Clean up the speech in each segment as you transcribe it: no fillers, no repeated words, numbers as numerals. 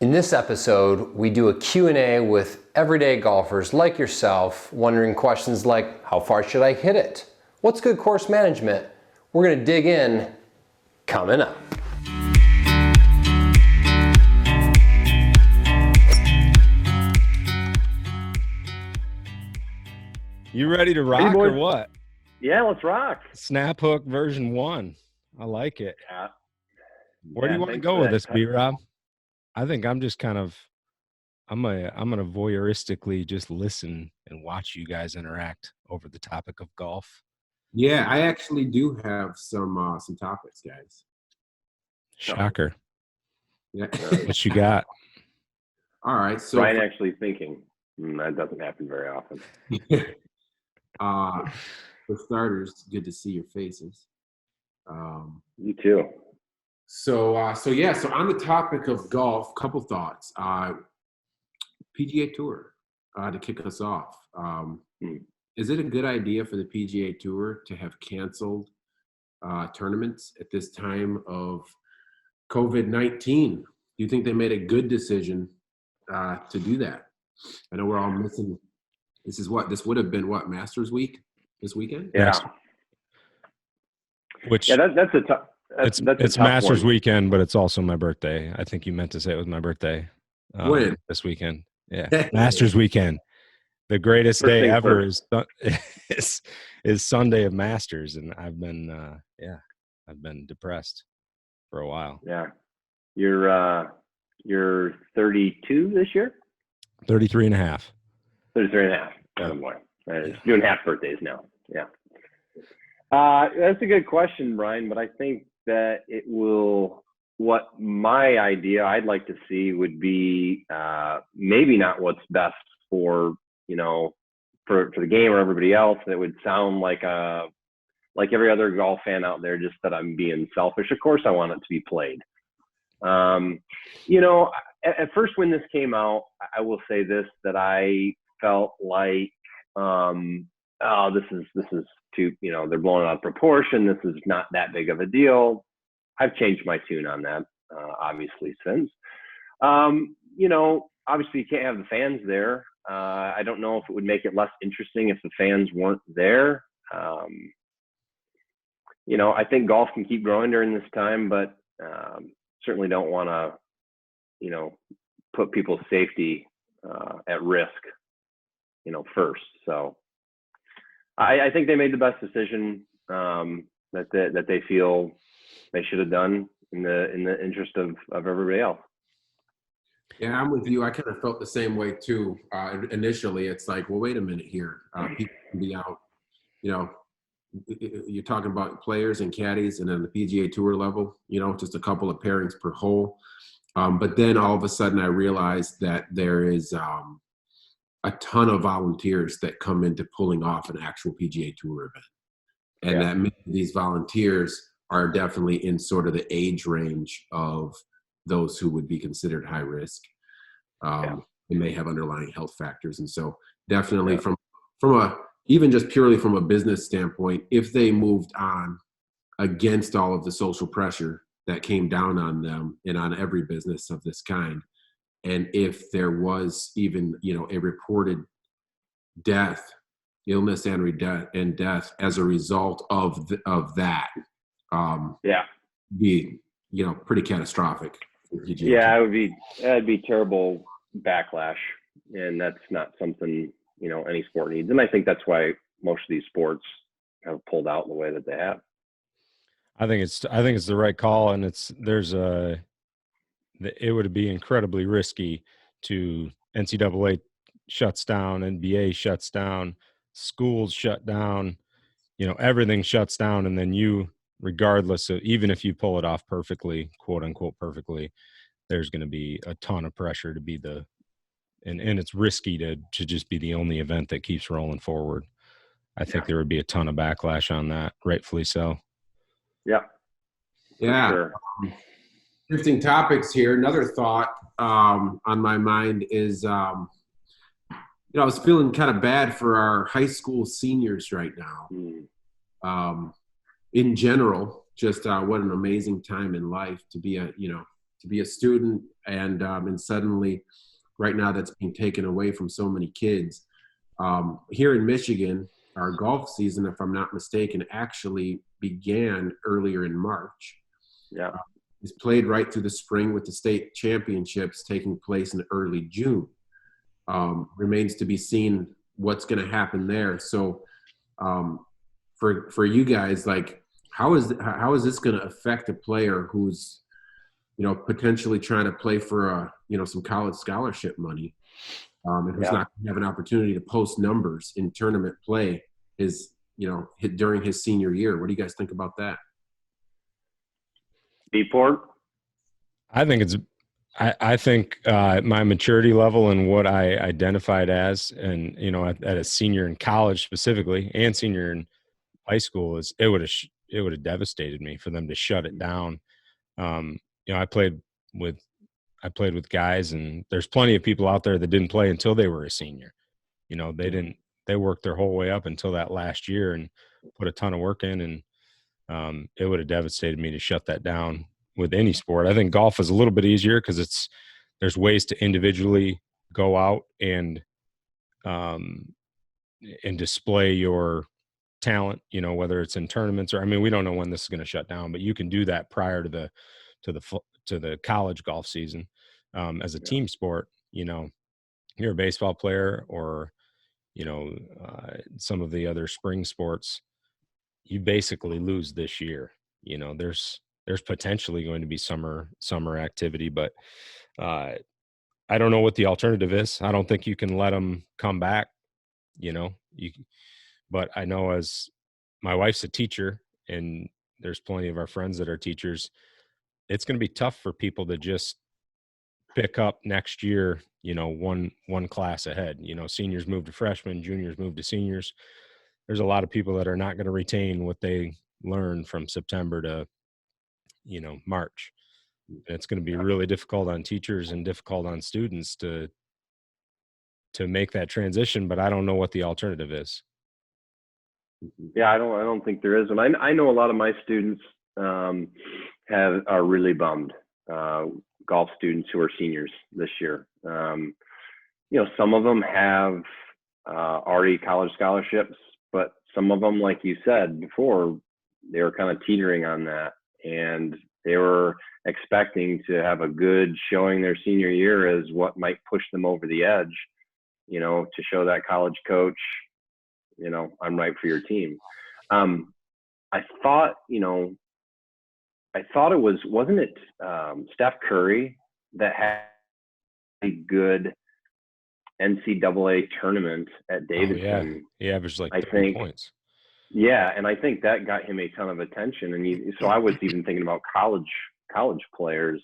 In this episode, we do a Q&A with everyday golfers like yourself, wondering questions like, how far should I hit it? What's good course management? We're gonna dig in coming up. You ready to rock or what? Yeah, let's rock. Snap hook version 1. I like it. Yeah. Where do you want to go with this, B-Rob? I think I'm just kind of I'm gonna voyeuristically just listen and watch you guys interact over the topic of golf. Yeah, I actually do have some topics, guys. Shocker. Yeah. What you got? All right. So Ryan actually thinking that doesn't happen very often. For starters, good to see your faces. You too. So on the topic of golf, couple thoughts. PGA Tour to kick us off. Is it a good idea for the PGA Tour to have canceled tournaments at this time of COVID-19? Do you think they made a good decision to do that? I know we're all missing. This would have been Masters Week this weekend? Yeah. Which that's a tough. It's Masters weekend, but it's also my birthday. I think you meant to say it was my birthday. When? This weekend. Yeah, Masters weekend. The greatest day ever is Sunday of Masters, and I've been depressed for a while. Yeah, you're 32 this year. 33 and a half. 33 and a half. Oh boy, doing half birthdays now. Yeah, that's a good question, Brian. But I think that it will. What my idea I'd like to see would be maybe not what's best for for the game or everybody else. It would sound like every other golf fan out there, just that I'm being selfish. Of course, I want it to be played. At first when this came out, I will say this, that I felt like, this is too, they're blowing out of proportion. This is not that big of a deal. I've changed my tune on that, obviously, since. Obviously you can't have the fans there. I don't know if it would make it less interesting if the fans weren't there. I think golf can keep growing during this time, but certainly don't want to, put people's safety at risk, first. So I think they made the best decision that they feel they should have done in the interest of everybody else. Yeah, I'm with you. I kind of felt the same way too. Initially, it's like, well, wait a minute here. People can be out. You're talking about players and caddies, and on the PGA Tour level, just a couple of pairings per hole. But then all of a sudden, I realized that there is a ton of volunteers that come into pulling off an actual PGA Tour event, and that many of these volunteers are definitely in sort of the age range of those who would be considered high risk. They may have underlying health factors. And so definitely from even just purely from a business standpoint, if they moved on against all of the social pressure that came down on them and on every business of this kind, and if there was even, a reported illness and death as a result of that, be pretty catastrophic. Yeah, that'd be terrible backlash, and that's not something any sport needs. And I think that's why most of these sports have pulled out in the way that they have. I think it's the right call, and it would be incredibly risky to NCAA shuts down, NBA shuts down, schools shut down, everything shuts down, and then regardless of, even if you pull it off perfectly, quote unquote perfectly, there's going to be a ton of pressure to be and it's risky to just be the only event that keeps rolling forward. I think there would be a ton of backlash on that, rightfully so. Yeah. Sure. Interesting topics here. Another thought on my mind is, I was feeling kind of bad for our high school seniors right now. In general, just what an amazing time in life to be to be a student, and suddenly, right now, that's being taken away from so many kids. Here in Michigan, our golf season, if I'm not mistaken, actually began earlier in March. Yeah. It's played right through the spring with the state championships taking place in early June. Remains to be seen what's going to happen there. So, for you guys, like, how is this going to affect a player who's, potentially trying to play for some college scholarship money, and who's not going to have an opportunity to post numbers in tournament play during his senior year? What do you guys think about that? Blackport? I think I think my maturity level and what I identified as, and at a senior in college specifically, and senior in high school, is it would have devastated me for them to shut it down. I played with guys, and there's plenty of people out there that didn't play until they were a senior. They worked their whole way up until that last year and put a ton of work in, and it would have devastated me to shut that down with any sport. I think golf is a little bit easier because there's ways to individually go out and display your talent, whether it's in tournaments or, we don't know when this is going to shut down, but you can do that prior to the college golf season. As a team sport, you're a baseball player or, some of the other spring sports, you basically lose this year. There's potentially going to be summer activity, but I don't know what the alternative is. I don't think you can let them come back, but I know, as my wife's a teacher and there's plenty of our friends that are teachers, it's going to be tough for people to just pick up next year, one class ahead. Seniors move to freshmen, juniors move to seniors. There's a lot of people that are not going to retain what they learned from September to, March. And it's going to be really difficult on teachers and difficult on students to make that transition, but I don't know what the alternative is. Yeah, I don't think there is. And I know a lot of my students are really bummed. Golf students who are seniors this year. Some of them have already college scholarships, but some of them, like you said before, they were kind of teetering on that, and they were expecting to have a good showing their senior year as what might push them over the edge, to show that college coach, I'm right for your team. I thought it wasn't it Steph Curry that had a good NCAA tournament at Davidson? Oh, yeah. He averaged like 30 points. Yeah, and I think that got him a ton of attention. And so I was even thinking about college players,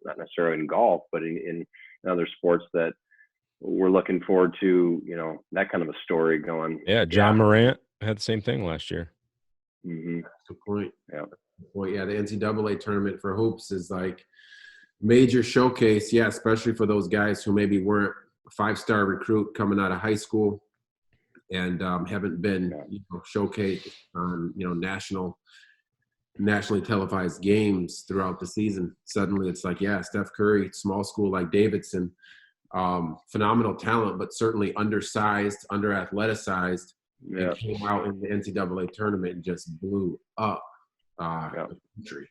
not necessarily in golf, but in other sports that we're looking forward to, that kind of a story going. Yeah, John Morant had the same thing last year. Mm-hmm. Good point. Yeah. Well, yeah, the NCAA tournament for hoops is like major showcase. Yeah, especially for those guys who maybe weren't a 5-star recruit coming out of high school and haven't been showcased on nationally televised games throughout the season. Suddenly, it's like, yeah, Steph Curry, small school like Davidson, phenomenal talent, but certainly undersized, under-athleticized. Yeah. And came out in the NCAA tournament and just blew up the country.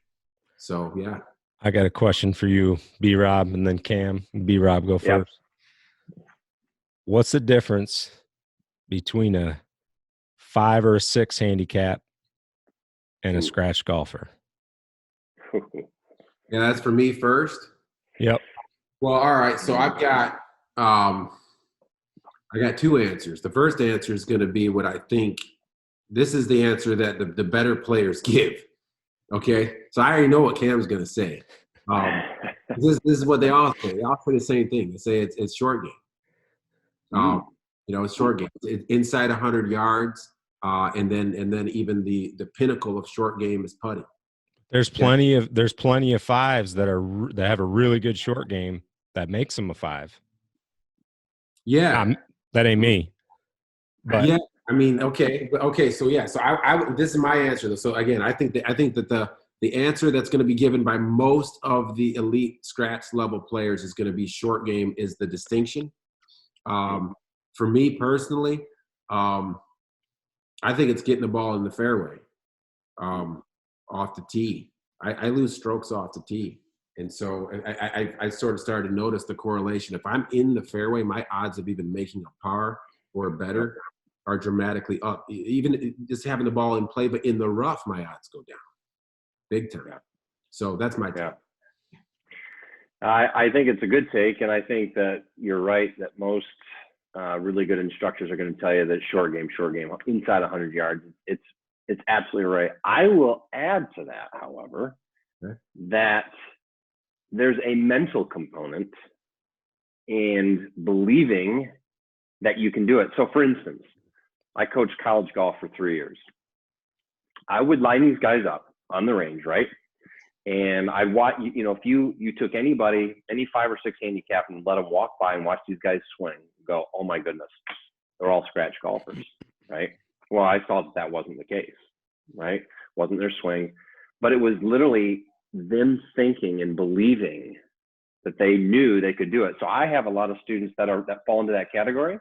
So, yeah. I got a question for you, B-Rob, and then Cam. B-Rob, go first. What's the difference between a 5 or a 6 handicap and a scratch golfer? Yeah, that's for me first. Yep. Well, all right. So I've got I got 2 answers. The first answer is going to be what I think. This is the answer that the better players give. Okay, so I already know what Cam's going to say. This is what they all say. They all say the same thing. They say it's short game. It's short game. It's inside 100 yards, and then even the pinnacle of short game is putting. There's plenty of 5s that have a really good short game that makes them a 5. Yeah, that ain't me. But yeah, I mean, okay. So yeah, so I this is my answer though. So again, I think that The answer that's going to be given by most of the elite scratch level players is going to be short game is the distinction. For me personally, I think it's getting the ball in the fairway off the tee. I lose strokes off the tee. And so I sort of started to notice the correlation. If I'm in the fairway, my odds of even making a par or better are dramatically up. Even just having the ball in play, but in the rough, my odds go down big time. So that's my take. I think it's a good take, and I think that you're right that most really good instructors are going to tell you that short game, inside 100 yards. It's absolutely right. I will add to that, however, that there's a mental component and believing that you can do it. So, for instance, I coached college golf for 3 years. I would line these guys up on the range, right? And I watch, if you took anybody, any 5 or 6 handicap and let them walk by and watch these guys swing, go, oh my goodness, they're all scratch golfers, right? Well, I saw that wasn't the case, right? Wasn't their swing, but it was literally them thinking and believing that they knew they could do it. So I have a lot of students that fall into that category.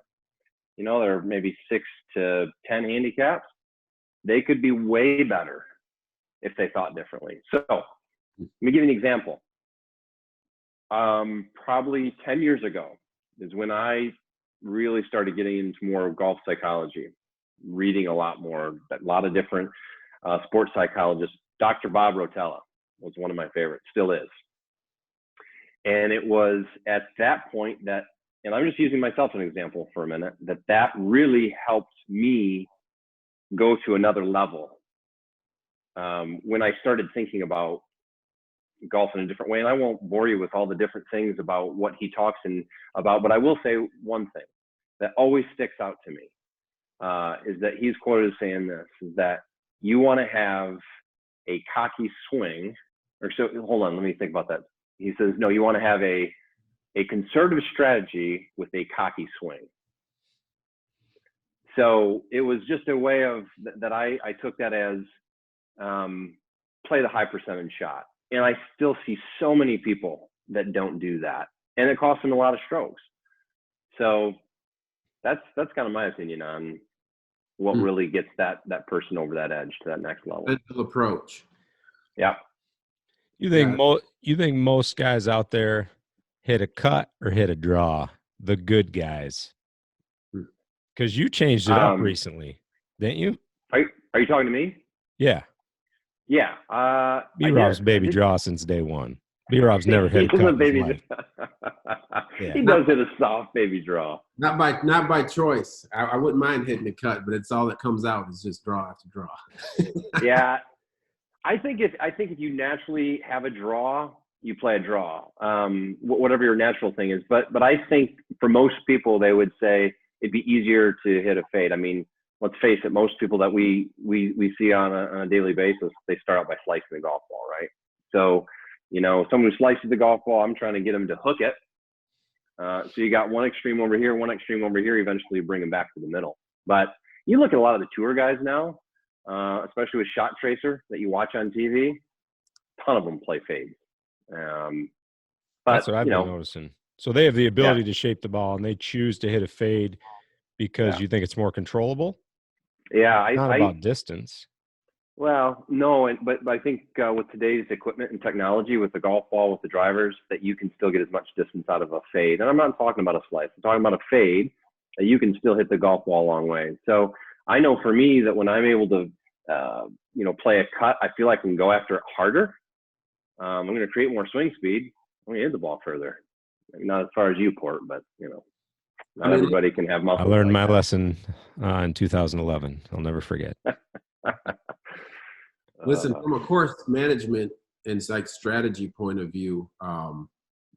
They're maybe 6 to 10 handicaps. They could be way better if they thought differently. So let me give you an example. Probably 10 years ago is when I really started getting into more golf psychology, reading a lot more, a lot of different sports psychologists. Dr. Bob Rotella was one of my favorites, still is. And it was at that point that, and I'm just using myself as an example for a minute, that really helped me go to another level. When I started thinking about golf in a different way, and I won't bore you with all the different things about what he talks about, but I will say one thing that always sticks out to me is that he's quoted as saying this, is that you want to have a cocky swing, hold on, let me think about that. He says, no, you want to have a conservative strategy with a cocky swing. So it was just a way of that I took that as play the high percentage shot. And I still see so many people that don't do that. And it costs them a lot of strokes. So that's kind of my opinion on what really gets that person over that edge to that next level. Mental approach. Yeah. You think most guys out there hit a cut or hit a draw? The good guys. Because you changed it up recently, didn't you? Are you talking to me? Yeah. Yeah. B-Rob's baby draw since day one. B-Rob's never hit a cut in his life. He does hit a soft baby draw. Not by choice. I wouldn't mind hitting a cut, but it's all that comes out is just draw after draw. Yeah. I think if you naturally have a draw, you play a draw, whatever your natural thing is. But I think for most people, they would say it'd be easier to hit a fade. I mean, let's face it, most people that we see on a daily basis, they start out by slicing the golf ball, right? So, someone who slices the golf ball, I'm trying to get them to hook it. So you got one extreme over here, eventually you bring them back to the middle. But you look at a lot of the tour guys now, especially with Shot Tracer that you watch on TV, a ton of them play fades. But that's what I've been noticing. So they have the ability to shape the ball, and they choose to hit a fade because you think it's more controllable. Yeah, it's not about distance. Well, no, but I think with today's equipment and technology, with the golf ball, with the drivers, that you can still get as much distance out of a fade. And I'm not talking about a slice. I'm talking about a fade that you can still hit the golf ball a long way. So I know for me that when I'm able to, play a cut, I feel like I can go after it harder. I'm going to create more swing speed. I'm going to hit the ball further. Not as far as you, Port, but not everybody can have muscle. I learned my lesson in 2011. I'll never forget. Listen, from a course management and strategy point of view,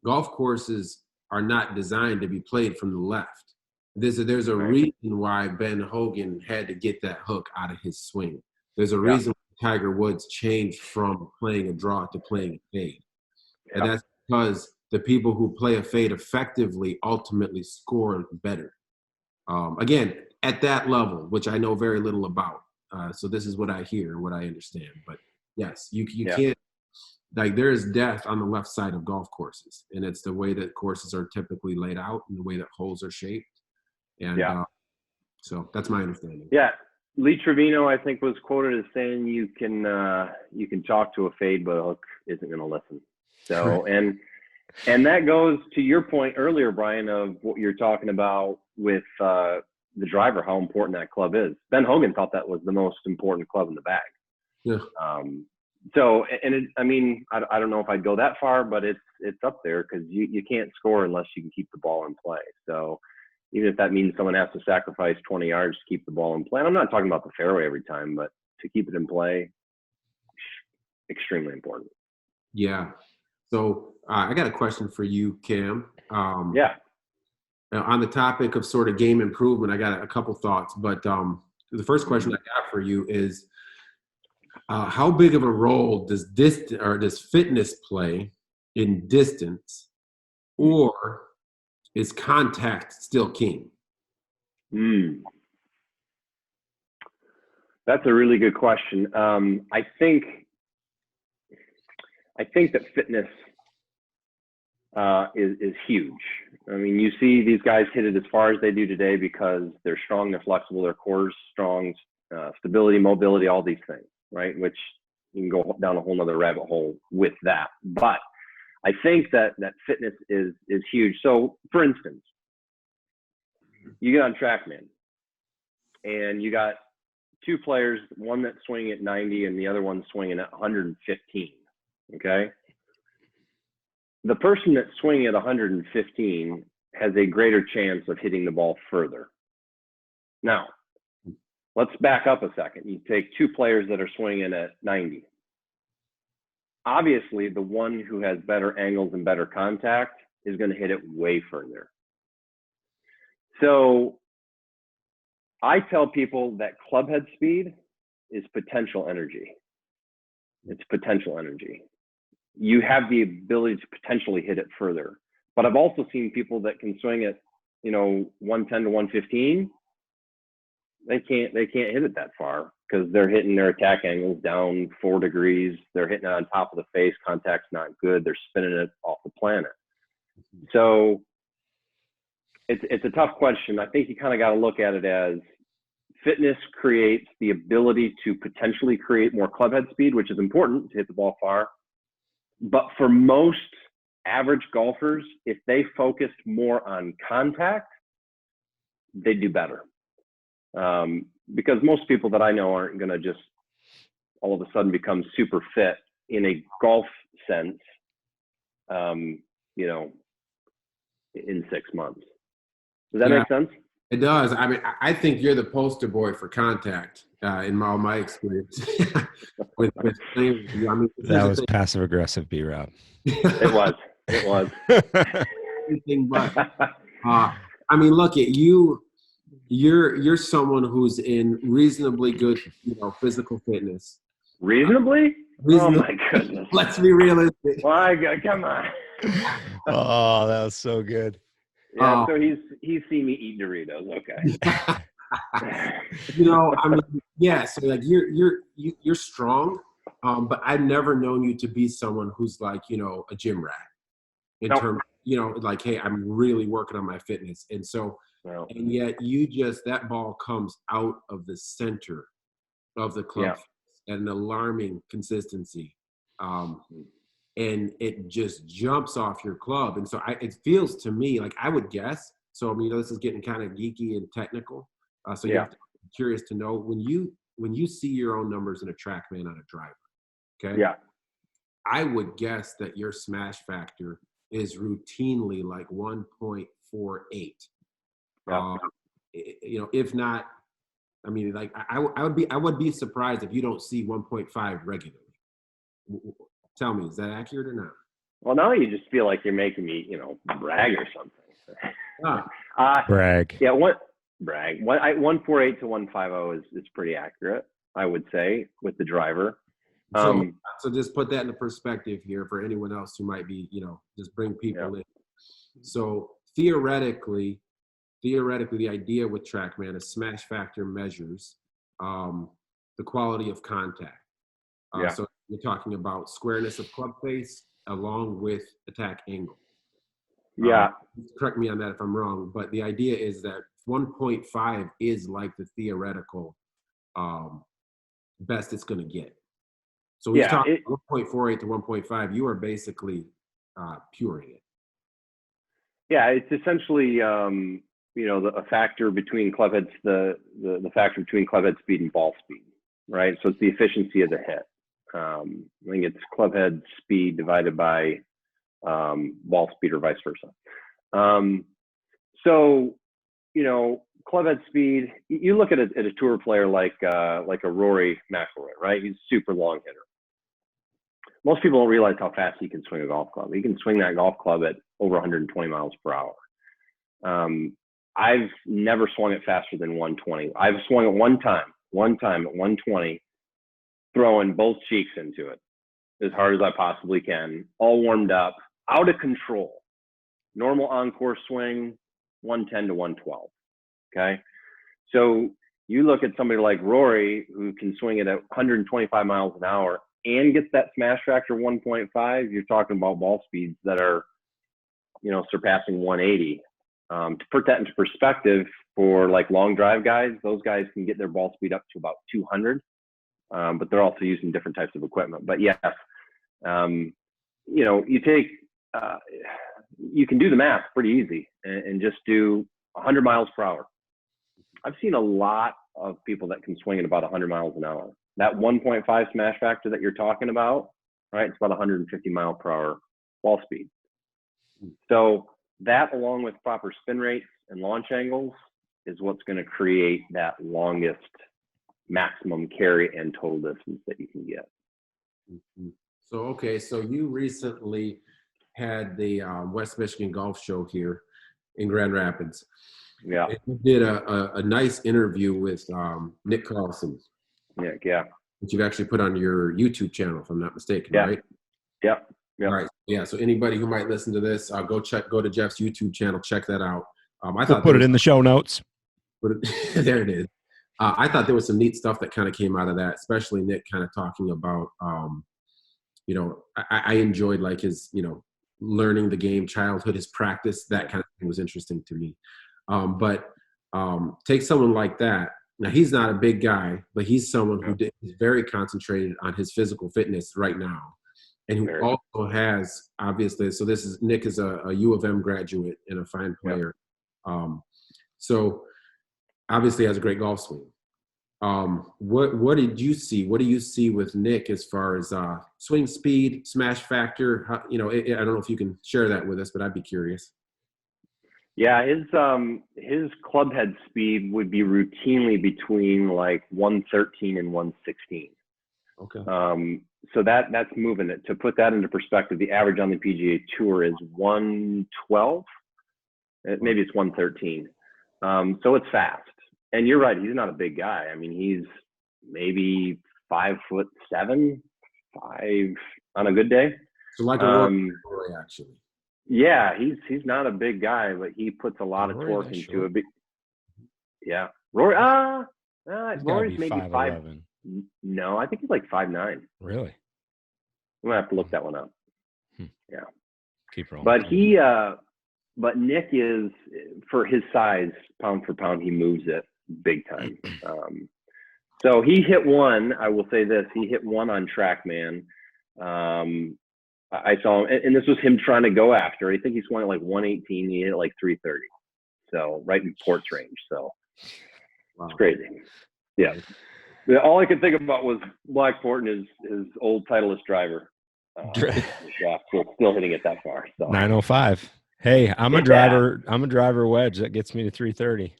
golf courses are not designed to be played from the left. There's a reason why Ben Hogan had to get that hook out of his swing. There's a reason why Tiger Woods changed from playing a draw to playing a fade. And that's because the people who play a fade effectively ultimately score better. Again, at that level, which I know very little about. So this is what I hear, what I understand. But Yes, you Yeah. can't, like, there is death on the left side of golf courses, and it's the way that courses are typically laid out and the way that holes are shaped. And so that's my understanding. Yeah. Lee Trevino, I think, was quoted as saying you can talk to a fade, but a hook isn't going to listen. So, and that goes to your point earlier, Brian, of what you're talking about with the driver, how important that club is. Ben Hogan thought that was the most important club in the bag. Yeah. So, and it, I mean, I don't know if I'd go that far, but it's up there, because you can't score unless you can keep the ball in play. So even if that means someone has to sacrifice 20 yards to keep the ball in play, and I'm not talking about the fairway every time, but to keep it in play, extremely important. Yeah. So I got a question for you, Cam. Yeah. On the topic of sort of game improvement, I got a couple thoughts, but the first question I got for you is, how big of a role does fitness play in distance, or is contact still king? That's a really good question. I think that fitness is huge. I mean, you see these guys hit it as far as they do today because they're strong, they're flexible, their core's strong, stability, mobility, all these things, right? Which you can go down a whole nother rabbit hole with that. But I think that fitness is huge. So, for instance, you get on TrackMan and you got two players, one that's swinging at 90 and the other one's swinging at 115, okay? The person that's swinging at 115 has a greater chance of hitting the ball further. Now, let's back up a second. You take two players that are swinging at 90. Obviously, the one who has better angles and better contact is going to hit it way further. So I tell people that clubhead speed is potential energy. It's potential energy. You have the ability to potentially hit it further. But I've also seen people that can swing at, 110 to 115. They can't hit it that far because they're hitting their attack angles down 4 degrees. They're hitting it on top of the face. Contact's not good. They're spinning it off the planet. So it's a tough question. I think you kind of got to look at it as fitness creates the ability to potentially create more clubhead speed, which is important to hit the ball far. But for most average golfers, if they focused more on contact, they'd do better. Because most people that I know aren't going to just all of a sudden become super fit in a golf sense, in 6 months. Does that make sense? It does. I mean, I think you're the poster boy for contact in all my experience. with playing, I mean, that was passive aggressive, B-Rob. It was. Anything but. I mean, look at you. You're someone who's in reasonably good, physical fitness. Reasonably? Oh my goodness. Let's be realistic. My God, come on. Oh, that was so good. Yeah, so he's seen me eat Doritos. Okay. I mean, yeah. So like you're strong, but I've never known you to be someone who's like a gym rat in terms, like, hey, I'm really working on my fitness, and so. And yet that ball comes out of the center of the club at an alarming consistency. And it just jumps off your club. And so it feels to me like I would guess. So, I mean, this is getting kind of geeky and technical. So I'm curious to know when you see your own numbers in a TrackMan on a driver, okay? Yeah. I would guess that your smash factor is routinely like 1.48. If not, I mean, like I would be surprised if you don't see 1.5 regularly. Tell me, is that accurate or not? Well, now you just feel like you're making me, brag or something. Brag. Yeah, brag? 148 to 150 is pretty accurate, I would say, with the driver. So just put that into perspective here for anyone else who might be, just bring people in. So theoretically, the idea with TrackMan is smash factor measures the quality of contact. So you're talking about squareness of club face along with attack angle. Yeah. Correct me on that if I'm wrong, but the idea is that 1.5 is like the theoretical best it's going to get. So when you talk 1.48 to 1.5, you are basically puring it. Yeah, it's essentially a factor between clubhead the factor between clubhead speed and ball speed, right? So it's the efficiency of the hit. I think it's clubhead speed divided by ball speed or vice versa. So clubhead speed. You look at a tour player like a Rory McIlroy, right? He's a super long hitter. Most people don't realize how fast he can swing a golf club. He can swing that golf club at over 120 miles per hour. I've never swung it faster than 120. I've swung it one time at 120, throwing both cheeks into it as hard as I possibly can, all warmed up, out of control. Normal on-course swing, 110 to 112. Okay. So you look at somebody like Rory, who can swing it at 125 miles an hour and gets that smash factor 1.5, you're talking about ball speeds that are, surpassing 180. To put that into perspective, for like long drive guys, those guys can get their ball speed up to about 200, but they're also using different types of equipment. But yes, you take, you can do the math pretty easy and just do 100 miles per hour. I've seen a lot of people that can swing at about 100 miles an hour. That 1.5 smash factor that you're talking about, right? It's about 150 mile per hour ball speed. So that, along with proper spin rates and launch angles, is what's going to create that longest maximum carry and total distance that you can get. So you recently had the West Michigan Golf Show here in Grand Rapids. Yeah. And you did a nice interview with Nick Carlson. Yeah. Which you've actually put on your YouTube channel, if I'm not mistaken, right? Yeah. All right. Yeah. So anybody who might listen to this, go to Jeff's YouTube channel, check that out. We'll put it in the show notes. There it is. I thought there was some neat stuff that kind of came out of that, especially Nick kind of talking about, I enjoyed like his, learning the game, childhood, his practice, that kind of thing was interesting to me. But take someone like that. Now, he's not a big guy, but he's someone who is very concentrated on his physical fitness right now. And who also has, obviously, so Nick is a U of M graduate and a fine player. So obviously has a great golf swing. What did you see? What do you see with Nick as far as swing speed, smash factor? How, I don't know if you can share that with us, but I'd be curious. Yeah, his club head speed would be routinely between like 113 and 116. Okay. So that's moving it. To put that into perspective, the average on the PGA Tour is 112. Maybe it's 113. So it's fast. And you're right, he's not a big guy. I mean, he's maybe 5'7", 5 on a good day. So like a Rory, actually. Yeah, he's not a big guy, but he puts a lot of torque into it. Yeah, Rory. Rory's maybe 5'11". No, I think he's like 5'9". Really? I'm gonna have to look that one up. Yeah. Keep rolling. But but Nick is, for his size, pound for pound, he moves it big time. So he hit one. I will say this: he hit one on TrackMan. I saw him, and this was him trying to go after. I think he swung at like 118. He hit like 330. So right in Port's range. So It's crazy. Yeah. All I could think about was Blackport and his old Titleist driver. Still hitting it that far. So 905. Hey, I'm a driver. I'm a driver wedge that gets me to 330.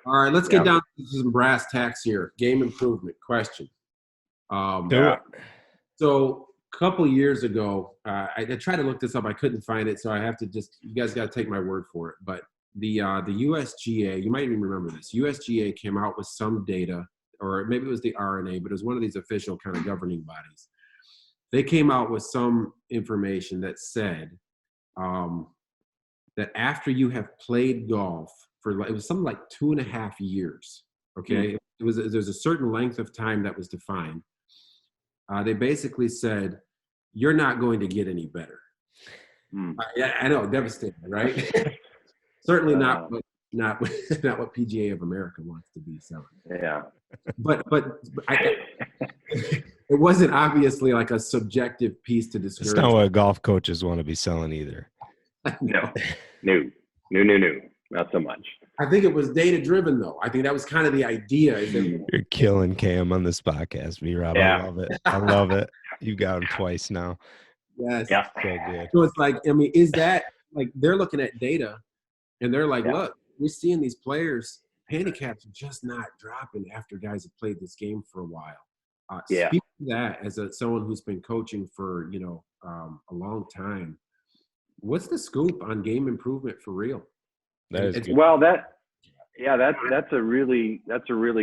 All right, let's get down to some brass tacks here. Game improvement question. Do it. So a couple of years ago, I tried to look this up. I couldn't find it, so I have to you guys got to take my word for it. But the USGA, you might even remember this. USGA came out with some data, or maybe it was the RNA, but it was one of these official kind of governing bodies. They came out with some information that said that after you have played golf for, it was something like 2.5 years. Okay, there's a certain length of time that was defined. They basically said, "You're not going to get any better." Yeah, I know, devastating, right? Certainly not not what PGA of America wants to be selling. Yeah. But it wasn't obviously like a subjective piece to It's discourage. not what golf coaches want to be selling either. No, not so much. I think it was data driven, though. I think that was kind of the idea. Is that You're killing Cam on this podcast, B-Rob. Yeah. I love it. I love it. You got him twice now. yes, Yeah. So good. So it's like, I mean, is that like they're looking at data and they're like, Yeah. look, we're seeing these players handicaps are just not dropping after guys have played this game for a while. Yeah. Speak to that as someone who's been coaching for a long time. What's the scoop on game improvement for real? That is good. Well, that's a really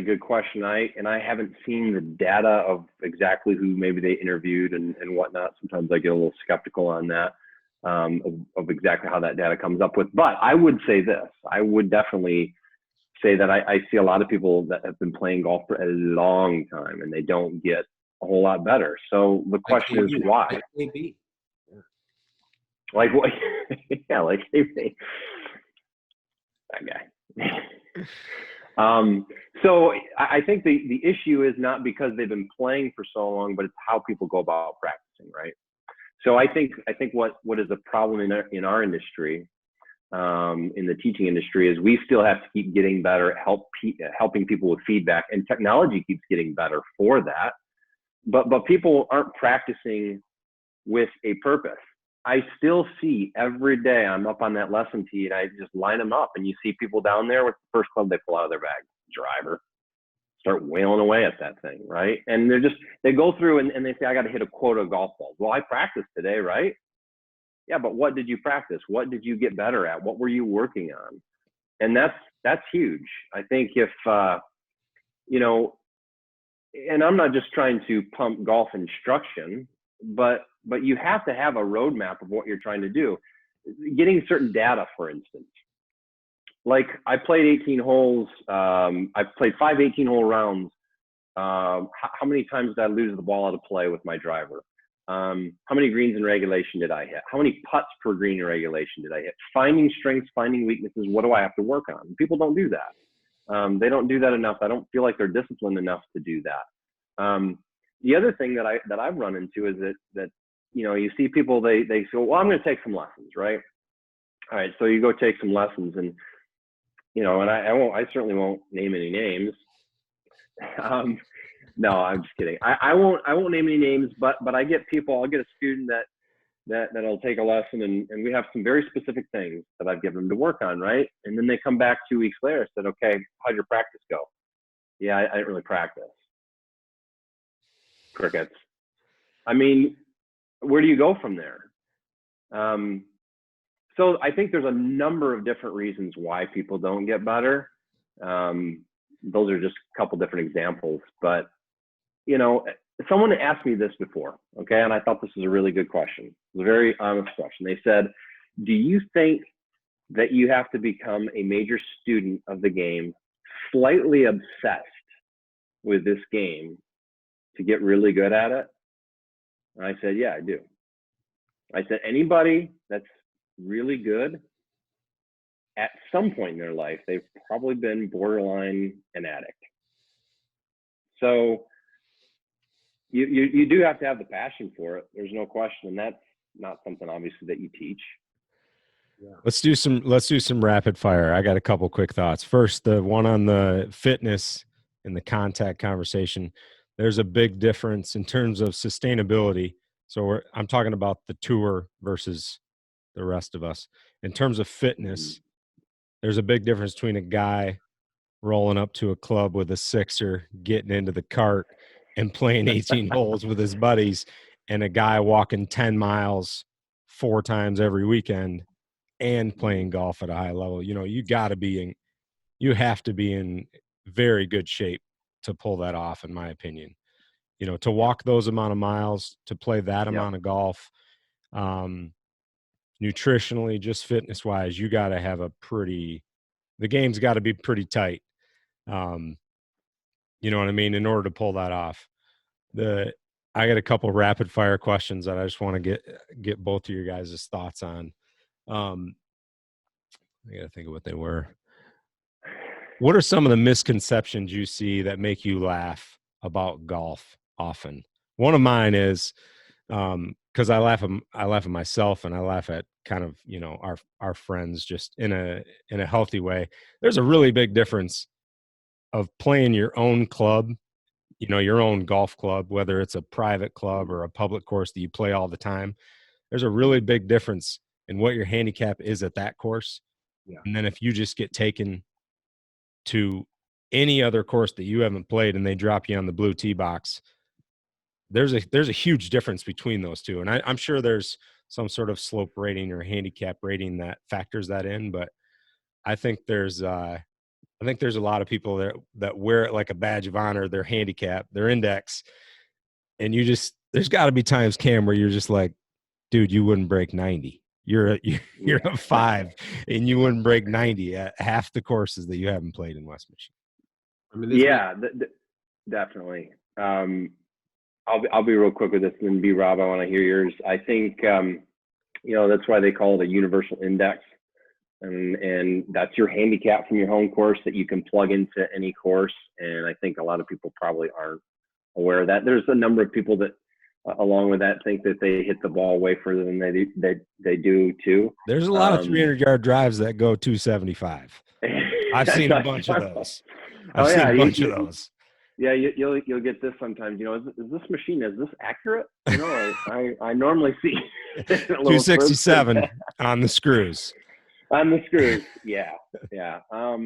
good question. I haven't seen the data of exactly who maybe they interviewed and whatnot. Sometimes I get a little skeptical on that, of exactly how that data comes up with. But I would say this. I would definitely say that I see a lot of people that have been playing golf for a long time and they don't get a whole lot better. So the question is why? Like what? Yeah, like that guy. So I think the issue is not because they've been playing for so long, but it's how people go about practicing, right? So I think what is a problem in our industry, in the teaching industry, is we still have to keep getting better at helping people with feedback, and technology keeps getting better for that. But people aren't practicing with a purpose. I still see every day I'm up on that lesson tee and I just line them up, and you see people down there with the first club they pull out of their bag, driver, start wailing away at that thing, right? And they go through and they say, I got to hit a quota of golf balls. Well, I practiced today, right? Yeah, but what did you practice? What did you get better at? What were you working on? And that's huge. I think if, and I'm not just trying to pump golf instruction, but you have to have a roadmap of what you're trying to do. Getting certain data, for instance. Like I played 18 holes. I played 5 18-hole rounds. How many times did I lose the ball out of play with my driver? How many greens in regulation did I hit? How many putts per green in regulation did I hit? Finding strengths, finding weaknesses. What do I have to work on? People don't do that. They don't do that enough. I don't feel like they're disciplined enough to do that. The other thing that I've run into is that you see people, they say, well, I'm going to take some lessons, right? All right, so you go take some lessons, and and I certainly won't name any names. No, I'm just kidding. I won't name any names, but I'll get a student that'll take a lesson, and we have some very specific things that I've given them to work on, right? And then they come back 2 weeks later and said, okay, how'd your practice go? Yeah, I didn't really practice. Crickets. I mean, where do you go from there? So I think there's a number of different reasons why people don't get better. Those are just a couple different examples, but someone asked me this before, okay, and I thought this was a really good question. It was a very honest question. They said, do you think that you have to become a major student of the game, slightly obsessed with this game, to get really good at it? And I said, yeah, I do. I said, anybody that's really good, at some point in their life, they've probably been borderline an addict. So you do have to have the passion for it. There's no question. And that's not something obviously that you teach. Yeah. Let's do some rapid fire. I got a couple quick thoughts. First, the one on the fitness and the contact conversation. There's a big difference in terms of sustainability. So I'm talking about the tour versus the rest of us. In terms of fitness, there's a big difference between a guy rolling up to a club with a sixer, getting into the cart and playing 18 holes with his buddies, and a guy walking 10 miles 4 times every weekend and playing golf at a high level. You have to be in very good shape to pull that off, in my opinion. To walk those amount of miles, to play that amount of golf, nutritionally, just fitness wise, you got to have the game's got to be pretty tight. You know what I mean? In order to pull that off. The I got a couple rapid fire questions that I just want to get both of your guys' thoughts on. I got to think of what they were. What are some of the misconceptions you see that make you laugh about golf often? One of mine is because I laugh at myself, and I laugh at kind of, you know, our friends just in a healthy way. There's a really big difference of playing your own club, you know, your own golf club, whether it's a private club or a public course that you play all the time. There's a really big difference in what your handicap is at that course. Yeah. And then if you just get taken to any other course that you haven't played and they drop you on the blue tee box, there's a huge difference between those two. And I'm sure there's some sort of slope rating or handicap rating that factors that in, but I think there's a lot of people that wear it like a badge of honor, their handicap, their index. And there's got to be times, Cam, where you're just like, dude, you wouldn't break 90. You're a 5 and you wouldn't break 90 at half the courses that you haven't played in West Michigan. I mean, definitely. I'll be real quick with this, and then B-Rob, I want to hear yours. I think, you know, that's why they call it a universal index. And that's your handicap from your home course that you can plug into any course. And I think a lot of people probably aren't aware of that. There's a number of people that, along with that, think that they hit the ball way further than they do too. There's a lot of 300-yard drives that go 275. I've seen a bunch of those. I've seen a bunch of those. Yeah, you'll get this sometimes. You know, is this machine, is this accurate? You know, I normally see 267 on the screws. On the screws, yeah. I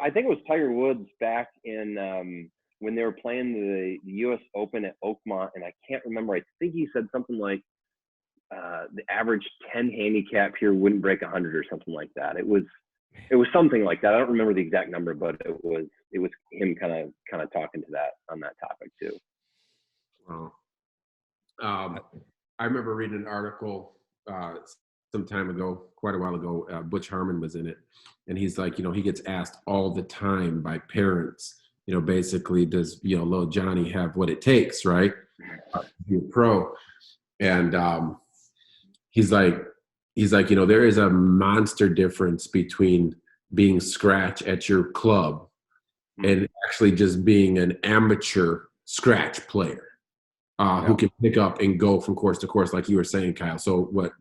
think it was Tiger Woods back in when they were playing the U.S. Open at Oakmont, and I can't remember. I think he said something like the average 10 handicap here wouldn't break 100 or something like that. It was something like that. I don't remember the exact number, but it was him kind of talking to that on that topic too. Wow. I remember reading an article some time ago, quite a while ago. Butch Harmon was in it, and he's like, you know, he gets asked all the time by parents, you know, basically, does, you know, little Johnny have what it takes, right, to be a pro? And he's like, you know, there is a monster difference between being scratch at your club and actually just being an amateur scratch player who can pick up and go from course to course, like you were saying, Kyle. So what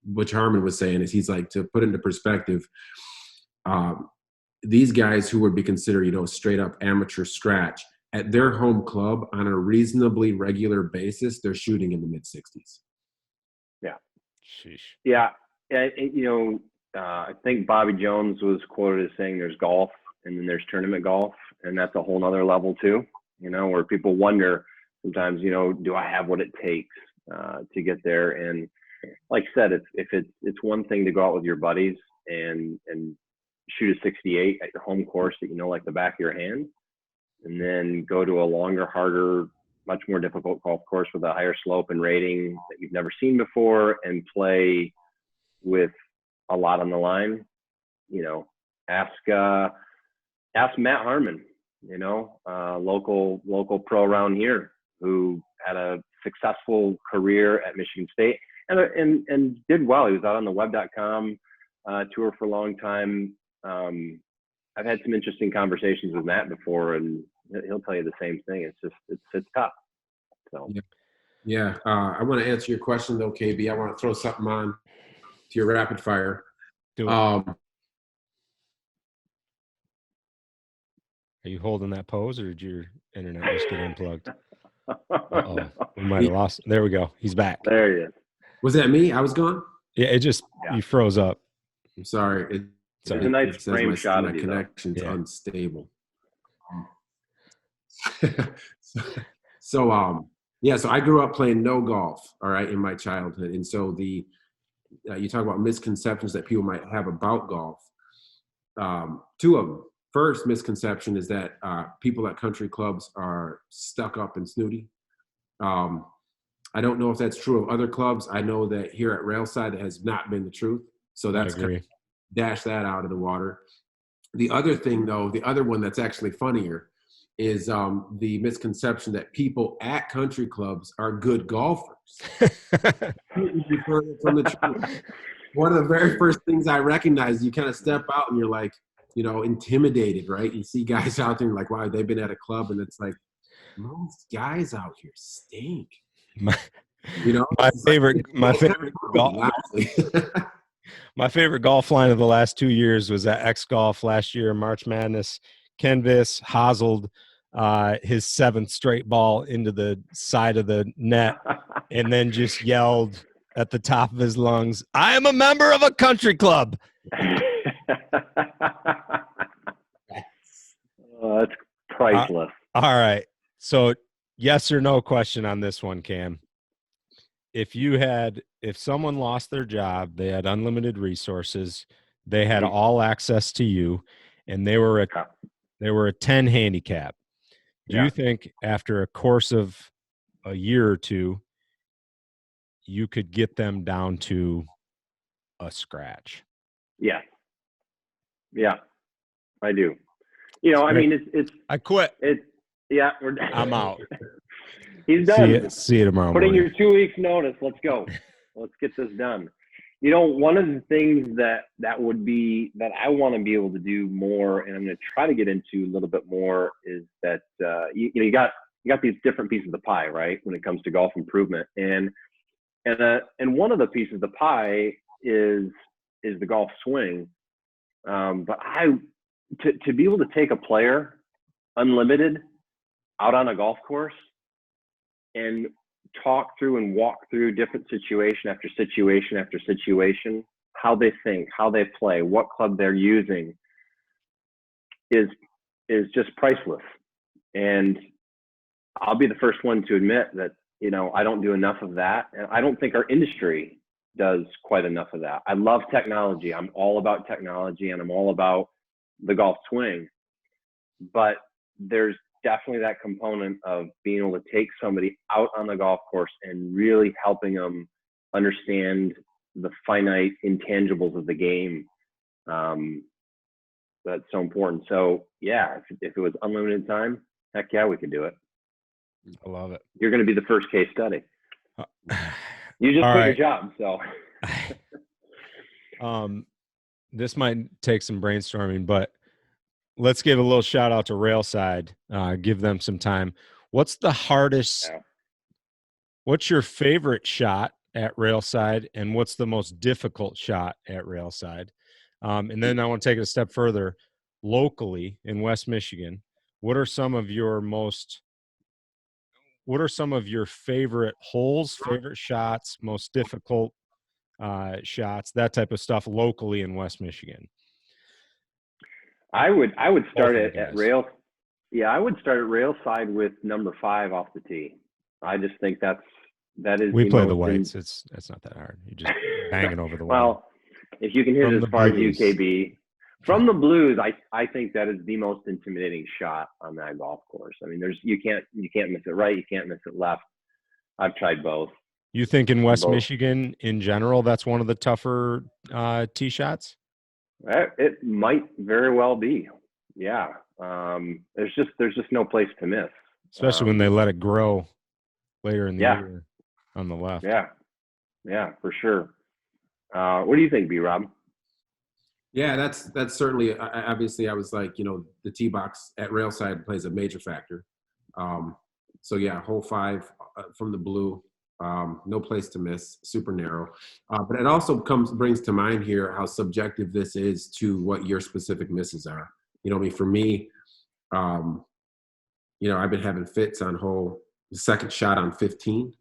Butch Harmon was saying is, he's like, to put into perspective, these guys who would be considered, you know, straight up amateur scratch at their home club on a reasonably regular basis, they're shooting in the mid 60s. Yeah. Sheesh. Yeah. You know, I think Bobby Jones was quoted as saying there's golf and then there's tournament golf, and that's a whole nother level too, you know, where people wonder sometimes, you know, do I have what it takes to get there? And like I said, if it's one thing to go out with your buddies and shoot a 68 at your home course that you know like the back of your hand, and then go to a longer, harder, much more difficult golf course with a higher slope and rating that you've never seen before, and play with a lot on the line. You know, ask Matt Harmon, you know, local pro around here, who had a successful career at Michigan State and did well. He was out on the web.com tour for a long time. I've had some interesting conversations with Matt before, and he'll tell you the same thing. It's just, it's tough. So. Yeah. I want to answer your question though, KB. I want to throw something on to your rapid fire. Do it. Are you holding that pose, or did your internet just get unplugged? Uh-oh. We might have lost. There we go. He's back. There he is. Was that me? I was gone? Yeah, it just, you froze up. I'm sorry. It's a nice frame shot of my you, connection's Yeah. unstable. So I grew up playing no golf, all right, in my childhood. And so you talk about misconceptions that people might have about golf. Two of them. First misconception is that people at country clubs are stuck up and snooty. I don't know if that's true of other clubs. I know that here at Railside, it has not been the truth. So that's kind of dash that out of the water. The other thing, though, the other one that's actually funnier is the misconception that people at country clubs are good golfers. Completely further from the truth. One of the very first things I recognized, you kind of step out and you're like, intimidated, right? You see guys out there and like, wow, they've been at a club, and it's like, most guys out here stink. My It's favorite golf. loudly. My favorite golf line of the last 2 years was at X Golf last year, March Madness. Ken Viss hoselled his 7th straight ball into the side of the net, and then just yelled at the top of his lungs, "I am a member of a country club." That's priceless. All right. So yes or no question on this one, Cam. If someone lost their job, they had unlimited resources, they had all access to you, and they were a 10 handicap. Do you think after a course of a year or two, you could get them down to a scratch? Yeah, I do. I mean, it's. I quit. I'm out. He's done. See you tomorrow Put in morning. your 2 weeks notice. Let's go. Let's get this done. One of the things that would be that I want to be able to do more, and I'm going to try to get into a little bit more, is that you got these different pieces of the pie, right? When it comes to golf improvement, and one of the pieces of the pie is the golf swing. But to be able to take a player unlimited out on a golf course and talk through and walk through different situation after situation after situation, how they think, how they play, what club they're using, is just priceless. And I'll be the first one to admit that, I don't do enough of that. And I don't think our industry does quite enough of that. I love technology. I'm all about technology, and I'm all about the golf swing. But there's definitely that component of being able to take somebody out on the golf course and really helping them understand the finite intangibles of the game. That's so important. So yeah, if it was unlimited time, heck yeah, we could do it. I love it. You're going to be the first case study. You just quit your job, so. This might take some brainstorming, but let's give a little shout out to Railside. Give them some time. What's the hardest? Yeah. What's your favorite shot at Railside, and what's the most difficult shot at Railside? And then I want to take it a step further. Locally in West Michigan, what are some of your favorite holes, favorite shots, most difficult shots, that type of stuff locally in West Michigan? I would start at rail. Yeah, I would start at Railside with number 5 off the tee. I just think that is. We play the whites. It's not that hard. You just banging over the wall. Well, if you can hit it as far as UKB from the blues, I think that is the most intimidating shot on that golf course. I mean, you can't miss it right, you can't miss it left. I've tried both. You think in West Michigan in general, that's one of the tougher tee shots? It might very well be. Yeah. There's just no place to miss. Especially when they let it grow later in the year on the left. Yeah, for sure. What do you think, B-Rob? Yeah, that's certainly, obviously I was like, the tee box at Railside plays a major factor. So yeah, hole 5 from the blue, no place to miss, super narrow. But it also brings to mind here how subjective this is to what your specific misses are. For me, I've been having fits on the second shot on 15.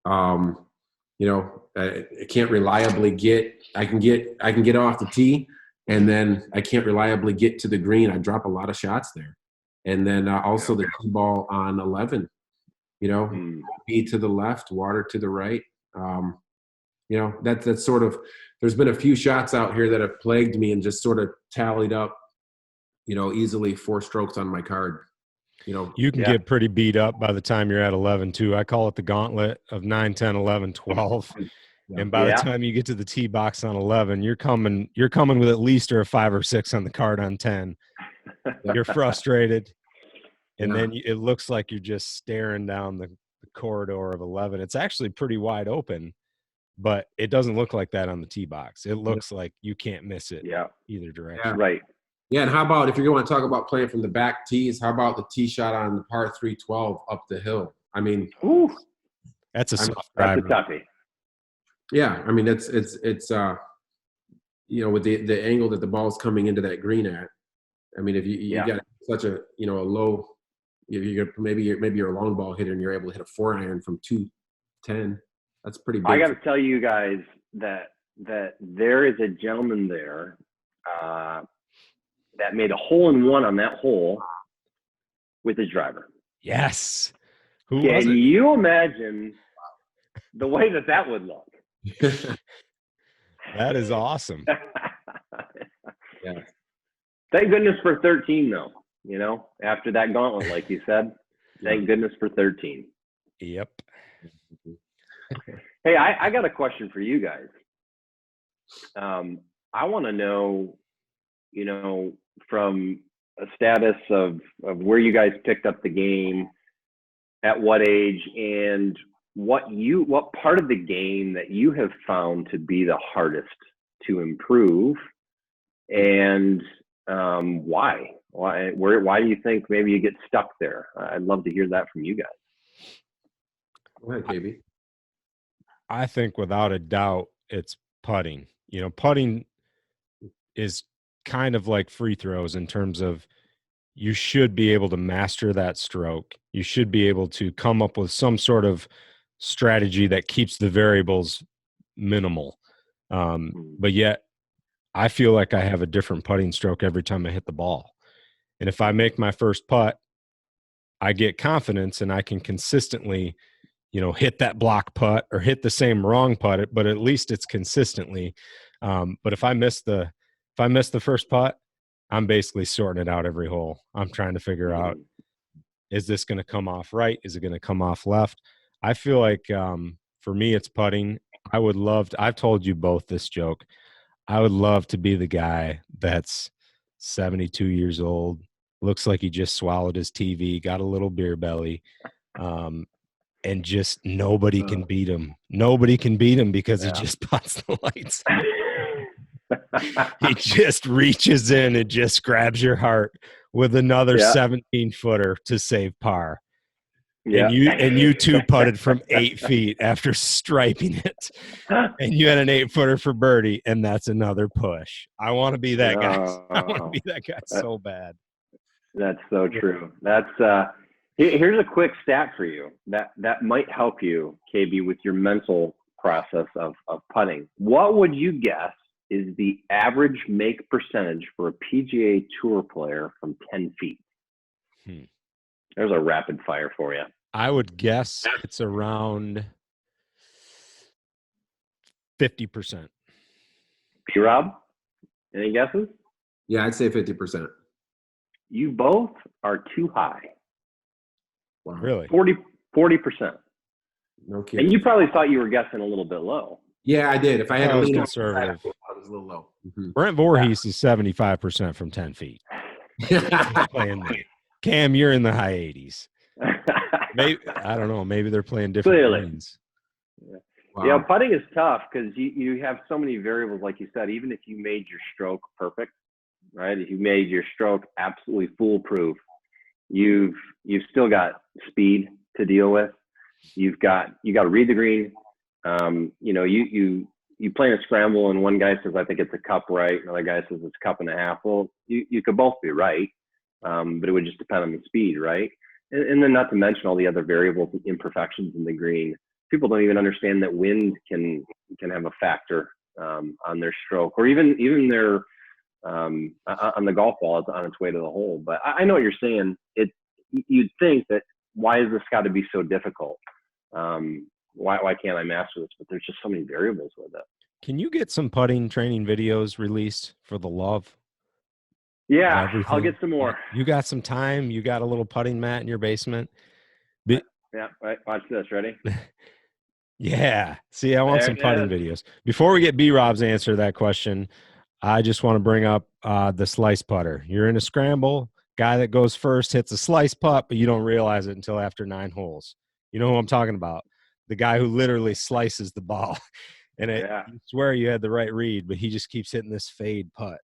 I can't reliably I can get off the tee, and then I can't reliably get to the green. I drop a lot of shots there. And then also the tee ball on 11, be to the left, water to the right. That's sort of, there's been a few shots out here that have plagued me and just sort of tallied up, easily 4 strokes on my card. You can get pretty beat up by the time you're at 11 too. I call it the gauntlet of 9, 10, 11, 12. And by the time you get to the tee box on 11, you're coming with at least a 5 or 6 on the card on 10. You're frustrated. and Yeah. then it looks like you're just staring down the corridor of 11. It's actually pretty wide open, but it doesn't look like that on the tee box. It looks like you can't miss it Yeah. either direction. Right. Yeah, and how about if you want to talk about playing from the back tees? How about the tee shot on the par 312 up the hill? I mean, Ooh, That's a I'm- soft that's a driver. toughie. yeah, I mean it's with the angle that the ball's coming into that green at. I mean, if you Yeah. got such a a low, if you're maybe you're a long ball hitter and you're able to hit a 4-iron from 210, that's pretty big. I got to tell you guys that there is a gentleman there that made a hole-in-one on that hole with his driver. Yes. Who was Can it? you imagine the way that would look? That is awesome. Yeah. Thank goodness for 13, though. After that gauntlet, like you said, thank goodness for 13. Yep. Hey, I got a question for you guys. I want to know, from a status of where you guys picked up the game, at what age, and what part of the game that you have found to be the hardest to improve, and why? Why do you think maybe you get stuck there? I'd love to hear that from you guys. Go ahead, KB. I think without a doubt it's putting. Putting is kind of like free throws in terms of you should be able to master that stroke. You should be able to come up with some sort of strategy that keeps the variables minimal. But yet I feel like I have a different putting stroke every time I hit the ball. And if I make my first putt, I get confidence and I can consistently, hit that block putt or hit the same wrong putt, but at least it's consistently. But if I miss the first putt, I'm basically sorting it out every hole. I'm trying to figure out, is this going to come off right? Is it going to come off left? I feel like for me, it's putting. I've told you both this joke. I would love to be the guy that's 72 years old, looks like he just swallowed his TV, got a little beer belly, and just nobody can beat him. Nobody can beat him because he just puts the lights out. He just reaches in and just grabs your heart with another 17-footer to save par. Yeah. And you two putted from 8 feet after striping it, and you had an 8-footer for birdie, and that's another push. I want to be that guy. I want to be that guy so bad. That's so true. That's here's a quick stat for you that might help you, KB, with your mental process of putting. What would you guess is the average make percentage for a PGA Tour player from 10 feet? There's a rapid fire for you. I would guess it's around 50%. P-Rob, any guesses? Yeah, I'd say 50%. You both are too high. Wow. Really? 40%. No kidding. And you probably thought you were guessing a little bit low. Yeah, I did. If I had I to was lean conservative. I was a little low. Mm-hmm. Brent Voorhees is 75% from 10 feet. Playing me. Cam, you're in the high 80s. Maybe, I don't know. Maybe they're playing different Clearly. lanes. Wow. Yeah, putting is tough because you have so many variables, like you said. Even if you made your stroke perfect, right? If you made your stroke absolutely foolproof, you've still got speed to deal with. You got to read the green. You play a scramble and one guy says, I think it's a cup right. Another guy says it's a cup and a half. Well, you could both be right. But it would just depend on the speed, right? And then not to mention all the other variables and imperfections in the green. People don't even understand that wind can have a factor on their stroke, or even their on the golf ball is on its way to the hole. But I know what you're saying. You'd think that why has this got to be so difficult? Why can't I master this? But there's just so many variables with it. Can you get some putting training videos released for the love? Yeah, Everything? I'll get some more. You got some time? You got a little putting mat in your basement? Yeah, right. Watch this. Ready? Yeah. See, I want There some it putting videos. Before we get B-Rob's answer to that question, I just want to bring up the slice putter. You're in a scramble. Guy that goes first hits a slice putt, but you don't realize it until after 9 holes. You know who I'm talking about? The guy who literally slices the ball. And you swear you had the right read, but he just keeps hitting this fade putt.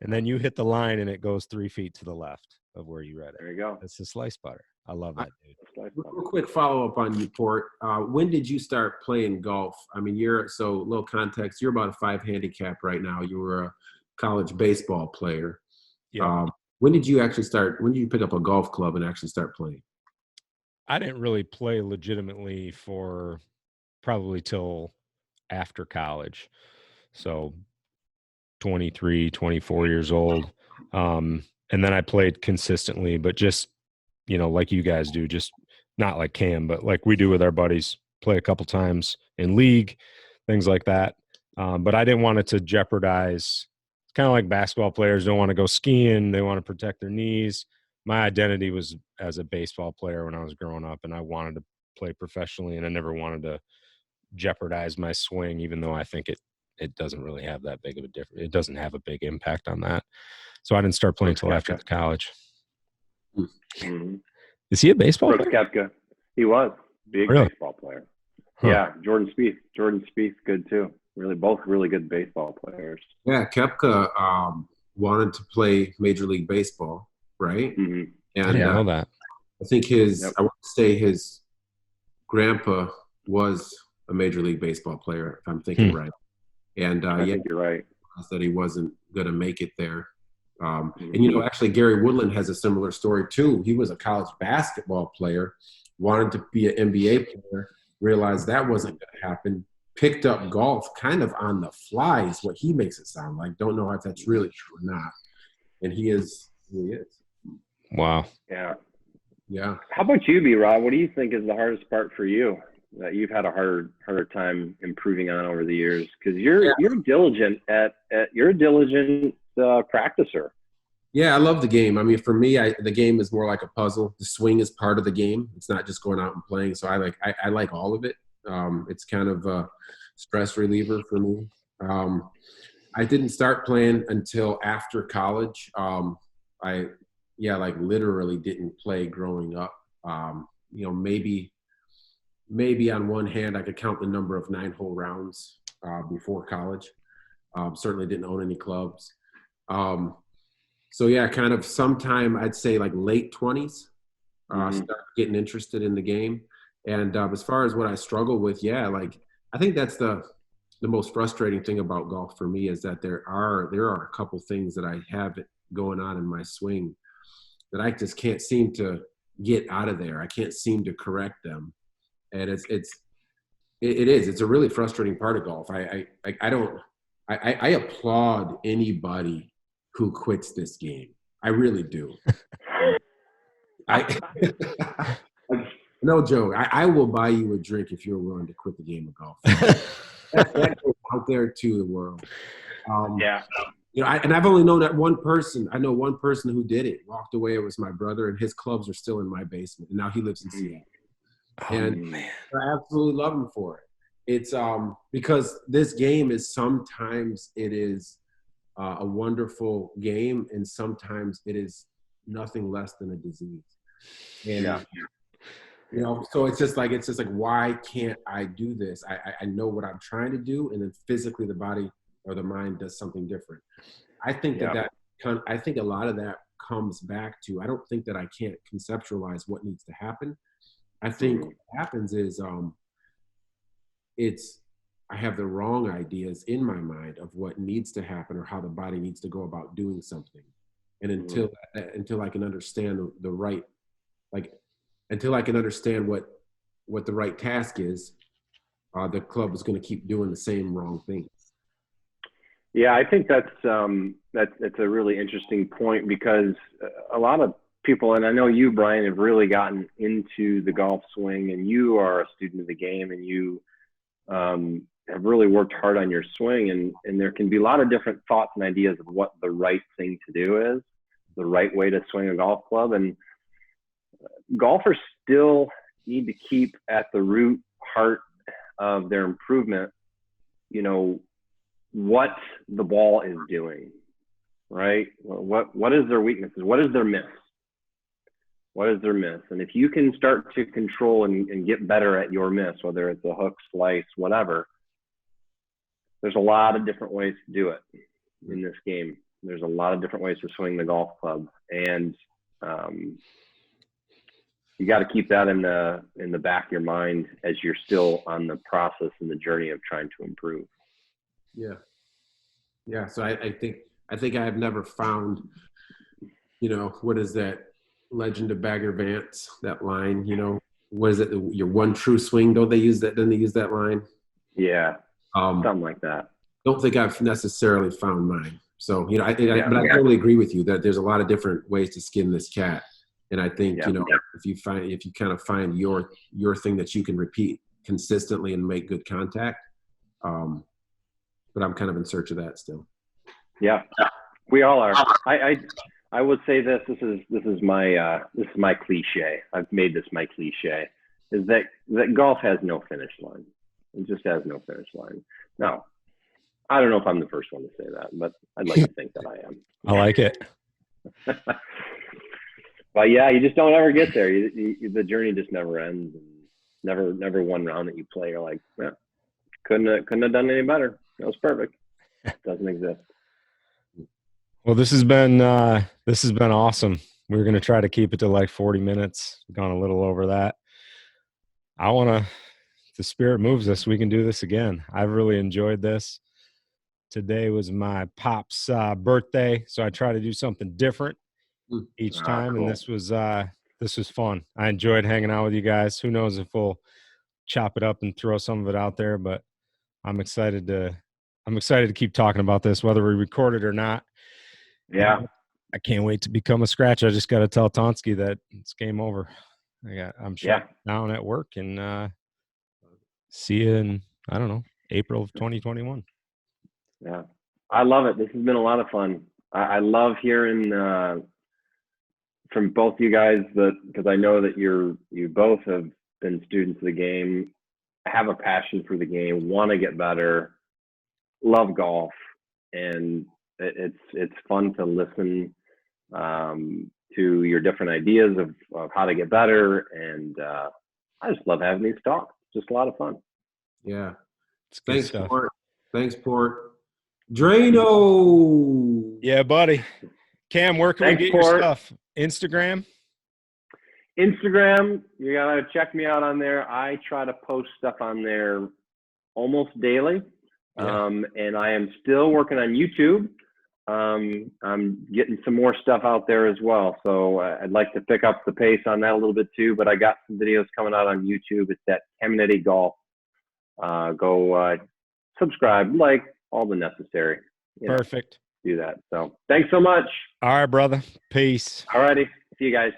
And then you hit the line and it goes 3 feet to the left of where you read it. There you go. That's the slice putter. I love that, dude. Real quick follow-up on you, Port. When did you start playing golf? I mean, so a little context, you're about a 5 handicap right now. You were a college baseball player. Yeah. When did you pick up a golf club and actually start playing? I didn't really play legitimately for probably till after college. So 23, 24 years old. And then I played consistently, but just, like you guys do, just not like Cam, but like we do with our buddies, play a couple times in league, things like that. But I didn't want it to jeopardize. It's kind of like basketball players don't want to go skiing. They want to protect their knees. My identity was as a baseball player when I was growing up, and I wanted to play professionally, and I never wanted to jeopardize my swing, even though I think it doesn't really have that big of a difference. It doesn't have a big impact on that. So I didn't start playing until after the college. Mm-hmm. Is he a baseball player? Koepka. He was big baseball player. Huh. Yeah, Jordan Spieth, good too. Both really good baseball players. Yeah, Koepka wanted to play Major League Baseball, right? Mm-hmm. And I didn't know that. I think I want to say his grandpa was a Major League Baseball player, if I'm thinking right. And I think you're right. That he wasn't going to make it there. And, actually, Gary Woodland has a similar story, too. He was a college basketball player, wanted to be an NBA player, realized that wasn't going to happen, picked up golf kind of on the fly is what he makes it sound like. Don't know if that's really true or not. And he is who he is. Wow. Yeah. Yeah. How about you, B-Rod? What do you think is the hardest part for you that you've had a harder time improving on over the years? Because you're diligent you're a diligent practicer. Yeah, I love the game. I mean, for me, the game is more like a puzzle. The swing is part of the game. It's not just going out and playing. So I like all of it. It's kind of a stress reliever for me. I didn't start playing until after college. I literally didn't play growing up. Maybe on one hand, I could count the number of 9-hole rounds before college. Certainly didn't own any clubs. So yeah, kind of sometime I'd say like late 20s, start getting interested in the game. And as far as what I struggle with, I think that's the most frustrating thing about golf for me is that there are a couple things that I have going on in my swing that I just can't seem to get out of there. I can't seem to correct them. And it's a really frustrating part of golf. I applaud anybody who quits this game. I really do. No joke. I will buy you a drink if you're willing to quit the game of golf. that goes out there to the world. And I've only known that one person. I know one person who did it, walked away. It was my brother, and his clubs are still in my basement. And now he lives in Seattle. I absolutely love him for it. It's because this game is sometimes it is a wonderful game, and sometimes it is nothing less than a disease. And so it's just like why can't I do this? I know what I'm trying to do, and then physically the body or the mind does something different. I think I think a lot of that comes back to I don't think that I can't conceptualize what needs to happen. I think what happens is I have the wrong ideas in my mind of what needs to happen or how the body needs to go about doing something. And until I can understand until I can understand what the right task is, the club is going to keep doing the same wrong things. Yeah, I think that's a really interesting point because a lot of people, and I know you, Brian, have really gotten into the golf swing, and you are a student of the game, and you have really worked hard on your swing, and there can be a lot of different thoughts and ideas of what the right thing to do is, the right way to swing a golf club. And golfers still need to keep at the root heart of their improvement, what the ball is doing. right? What is their weaknesses? What is their miss? What is their miss? And if you can start to control and get better at your miss, whether it's a hook, slice, whatever, there's a lot of different ways to do it in this game. There's a lot of different ways to swing the golf club, and you got to keep that in the back of your mind as you're still on the process and the journey of trying to improve. Yeah. So I think I've never found, what is that legend of Bagger Vance, that line, what is it? Your one true swing. Don't they use that? Didn't they use that line? Yeah. Something like that. Don't think I've necessarily found mine. So, but I totally agree with you that there's a lot of different ways to skin this cat. And I think, if you kind of find your thing that you can repeat consistently and make good contact, but I'm kind of in search of that still. Yeah, we all are. I would say this is my cliche. I've made this my cliche, is that golf has no finish line. It just has no finish line. Now, I don't know if I'm the first one to say that, but I'd like to think that I am. I like it. But yeah, you just don't ever get there. The journey just never ends. And never one round that you play, you're like, yeah, couldn't have done any better. That was perfect. Doesn't exist. Well, this has been awesome. We're going to try to keep it to like 40 minutes. We've gone a little over that. If the spirit moves us, we can do this again. I've really enjoyed this. Today was my pop's birthday, so I try to do something different each time, cool. and this was fun. I enjoyed hanging out with you guys. Who knows if we'll chop it up and throw some of it out there, but I'm excited to keep talking about this, whether we record it or not. Yeah. I can't wait to become a scratch. I just got to tell Tonsky that it's game over. I'm shut down at work, and see you in, I don't know, April of 2021. Yeah. I love it. This has been a lot of fun. I love hearing from both you guys, because I know that you both have been students of the game, have a passion for the game, want to get better, love golf, and it's fun to listen to your different ideas of how to get better, and I just love having these talks. Just a lot of fun. Yeah. Thanks, Port. Thanks, Port. Drano. Yeah, buddy. Cam, where can we get your stuff? Instagram, you gotta check me out on there. I try to post stuff on there almost daily. And I am still working on YouTube. I'm getting some more stuff out there as well. So I'd like to pick up the pace on that a little bit too, but I got some videos coming out on YouTube. It's at Caminiti Golf. Go subscribe, like, all the necessary. Perfect. Do that. So thanks so much. All right, brother. Peace. All righty. See you guys.